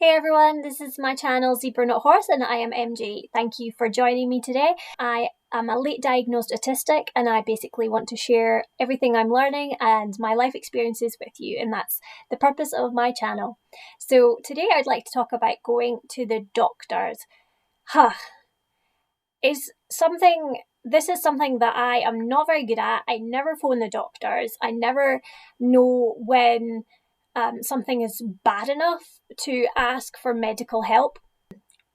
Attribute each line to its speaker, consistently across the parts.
Speaker 1: Hey everyone, this is my channel Zebra Not Horse and I am MJ. Thank you for joining me today. I am a late diagnosed autistic and I basically want to share everything I'm learning and my life experiences with you, and that's the purpose of my channel. So today I'd like to talk about going to the doctors. This is something that I am not very good at. I never phone the doctors. I never know when something is bad enough to ask for medical help.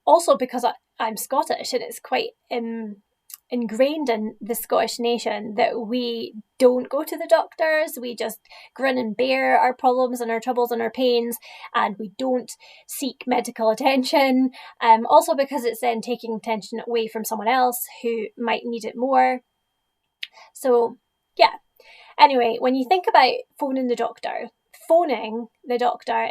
Speaker 1: Also because I'm Scottish and it's quite ingrained in the Scottish nation that we don't go to the doctors. We just grin and bear our problems and our troubles and our pains, and we don't seek medical attention. Also because it's then taking attention away from someone else who might need it more. So yeah. Anyway, when you think about phoning the doctor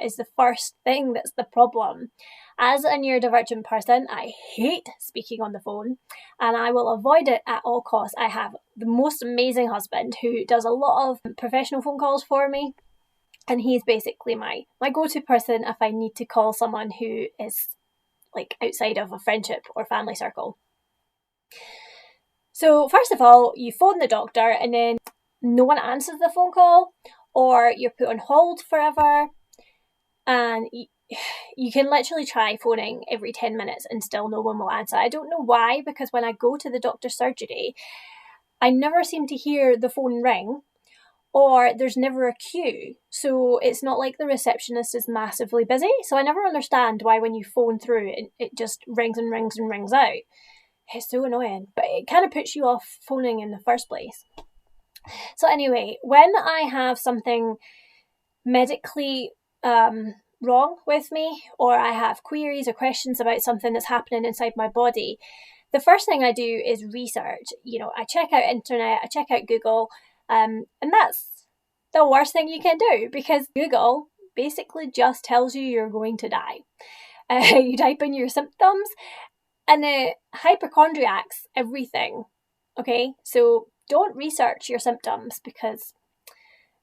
Speaker 1: is the first thing that's the problem. As a neurodivergent person, I hate speaking on the phone and I will avoid it at all costs. I have the most amazing husband who does a lot of professional phone calls for me, and he's basically my go-to person if I need to call someone who is like outside of a friendship or family circle. So first of all, you phone the doctor and then no one answers the phone call, or you're put on hold forever, and you can literally try phoning every 10 minutes and still no one will answer. I don't know why, because when I go to the doctor's surgery, I never seem to hear the phone ring, or there's never a queue. So it's not like the receptionist is massively busy. So I never understand why when you phone through, it just rings and rings and rings out. It's so annoying, but it kind of puts you off phoning in the first place. So anyway, when I have something medically wrong with me, or I have queries or questions about something that's happening inside my body, the first thing I do is research. I check out internet, I check out Google, and that's the worst thing you can do, because Google basically just tells you you're going to die. You type in your symptoms and it hypochondriacs everything. Okay, so don't research your symptoms, because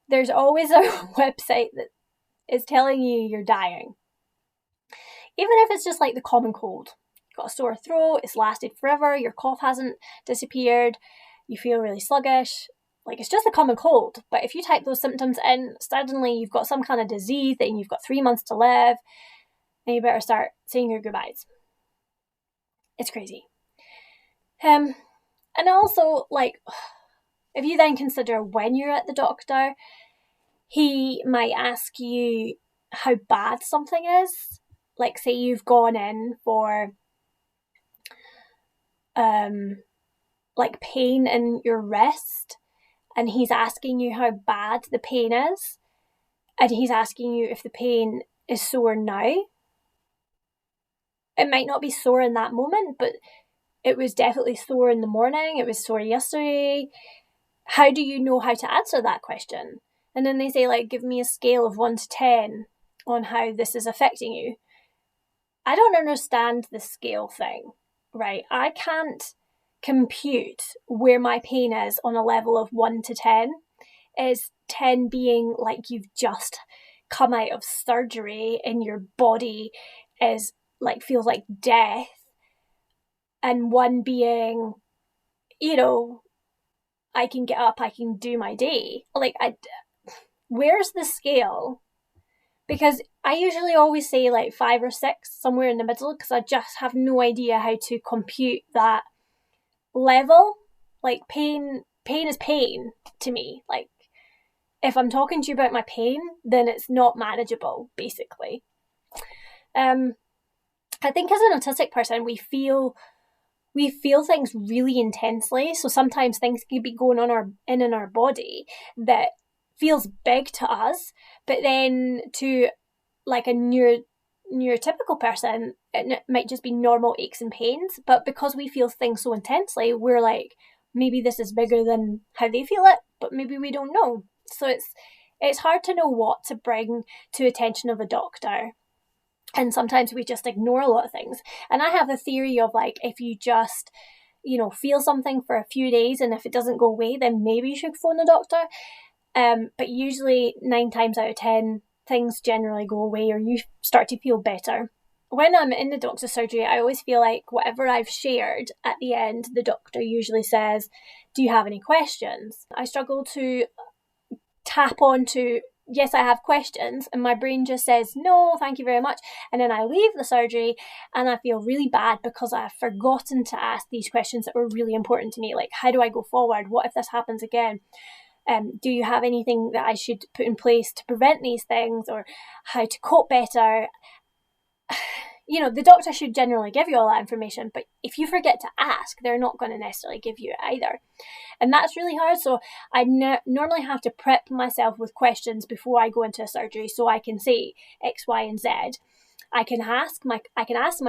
Speaker 1: there's always a website that is telling you you're dying. Even if it's just like the common cold. You've got a sore throat, it's lasted forever, your cough hasn't disappeared, you feel really sluggish. Like, it's just a common cold. But if you type those symptoms in, suddenly you've got some kind of disease and you've got 3 months to live, and you better start saying your goodbyes. It's crazy. And also, like, if you then consider when you're at the doctor, he might ask you how bad something is. Like, say you've gone in for like pain in your wrist, and he's asking you how bad the pain is, and he's asking you if the pain is sore now. It might not be sore in that moment, but it was definitely sore in the morning, it was sore yesterday. How do you know how to answer that question? And then they say, like, give me a scale of 1 to 10 on how this is affecting you. I don't understand the scale thing, right? I can't compute where my pain is on a level of 1 to 10. Is 10 being like you've just come out of surgery and your body is like, feels like death, and 1 being, I can get up, I can do my day. Like, where's the scale? Because I usually always say like 5 or 6, somewhere in the middle, because I just have no idea how to compute that level. Like, pain is pain to me. Like, if I'm talking to you about my pain, then it's not manageable, basically. I think as an autistic person, we feel things really intensely. So sometimes things can be going on in our body that feels big to us, but then to like a neurotypical person, it might just be normal aches and pains. But because we feel things so intensely, we're like, maybe this is bigger than how they feel it, but maybe we don't know. So it's hard to know what to bring to attention of a doctor. And sometimes we just ignore a lot of things. And I have a theory of, like, if you just, feel something for a few days, and if it doesn't go away, then maybe you should phone the doctor. But usually 9 times out of 10, things generally go away or you start to feel better. When I'm in the doctor's surgery, I always feel like whatever I've shared at the end, the doctor usually says, do you have any questions? I struggle to tap onto, yes, I have questions, and my brain just says, no, thank you very much. And then I leave the surgery and I feel really bad because I've forgotten to ask these questions that were really important to me. Like, how do I go forward? What if this happens again? Do you have anything that I should put in place to prevent these things, or how to cope better? You know, the doctor should generally give you all that information, but if you forget to ask, they're not going to necessarily give you it either. And that's really hard. So I normally have to prep myself with questions before I go into a surgery so I can say X, Y, and Z. I can ask my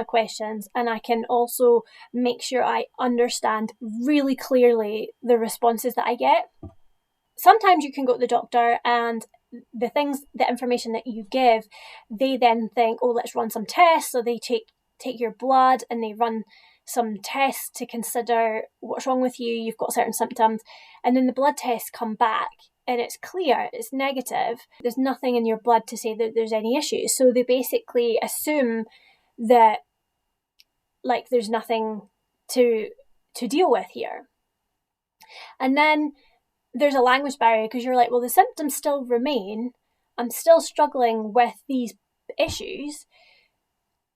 Speaker 1: questions, and I can also make sure I understand really clearly the responses that I get. Sometimes you can go to the doctor and the information that you give, they then think, oh, let's run some tests. So they take your blood and they run some tests to consider what's wrong with you. You've got certain symptoms. And then the blood tests come back and it's clear, it's negative. There's nothing in your blood to say that there's any issues. So they basically assume that, like, there's nothing to deal with here. And then there's a language barrier because you're like, well, the symptoms still remain. I'm still struggling with these issues,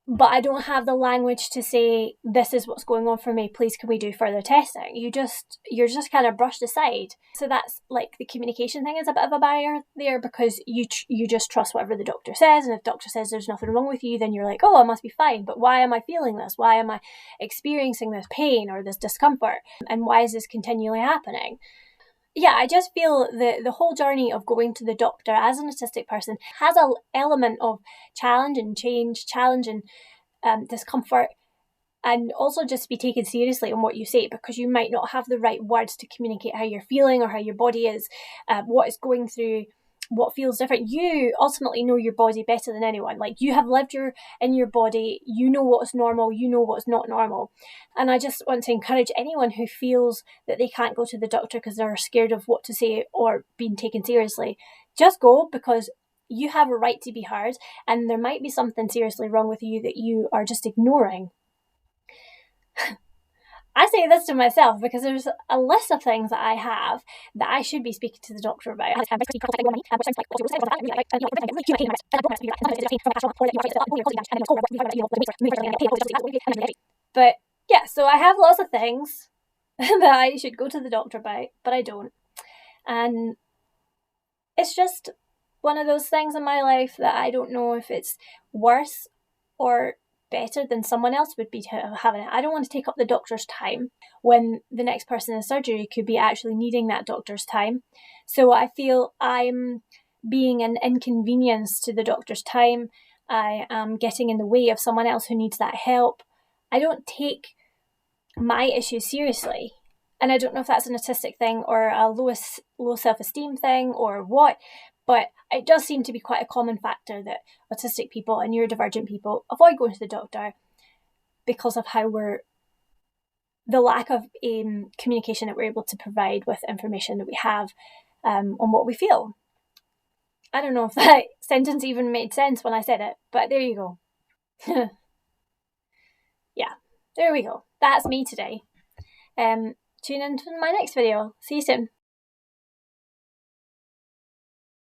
Speaker 1: but I don't have the language to say, this is what's going on for me. Please, can we do further testing? You're just kind of brushed aside. So that's like the communication thing is a bit of a barrier there because you just trust whatever the doctor says. And if the doctor says there's nothing wrong with you, then you're like, oh, I must be fine. But why am I feeling this? Why am I experiencing this pain or this discomfort? And why is this continually happening? Yeah, I just feel the whole journey of going to the doctor as an autistic person has an element of challenge and change, challenge and discomfort, and also just be taken seriously on what you say, because you might not have the right words to communicate how you're feeling or how your body is, what is going through, what feels different. You ultimately know your body better than anyone. Like, you have lived in your body, you know what's normal, you know what's not normal. And I just want to encourage anyone who feels that they can't go to the doctor because they're scared of what to say or being taken seriously, just go, because you have a right to be heard, and there might be something seriously wrong with you that you are just ignoring. I say this to myself because there's a list of things that I have that I should be speaking to the doctor about. But yeah, so I have lots of things that I should go to the doctor about, but I don't. And it's just one of those things in my life that I don't know if it's worse or better than someone else would be having it. I don't want to take up the doctor's time when the next person in surgery could be actually needing that doctor's time. So I feel I'm being an inconvenience to the doctor's time. I am getting in the way of someone else who needs that help. I don't take my issues seriously. And I don't know if that's an autistic thing or a low self-esteem thing or what, but it does seem to be quite a common factor that autistic people and neurodivergent people avoid going to the doctor because of the lack of communication that we're able to provide with information that we have on what we feel. I don't know if that sentence even made sense when I said it, but there you go. Yeah, there we go. That's me today. Tune in to my next video. See you soon.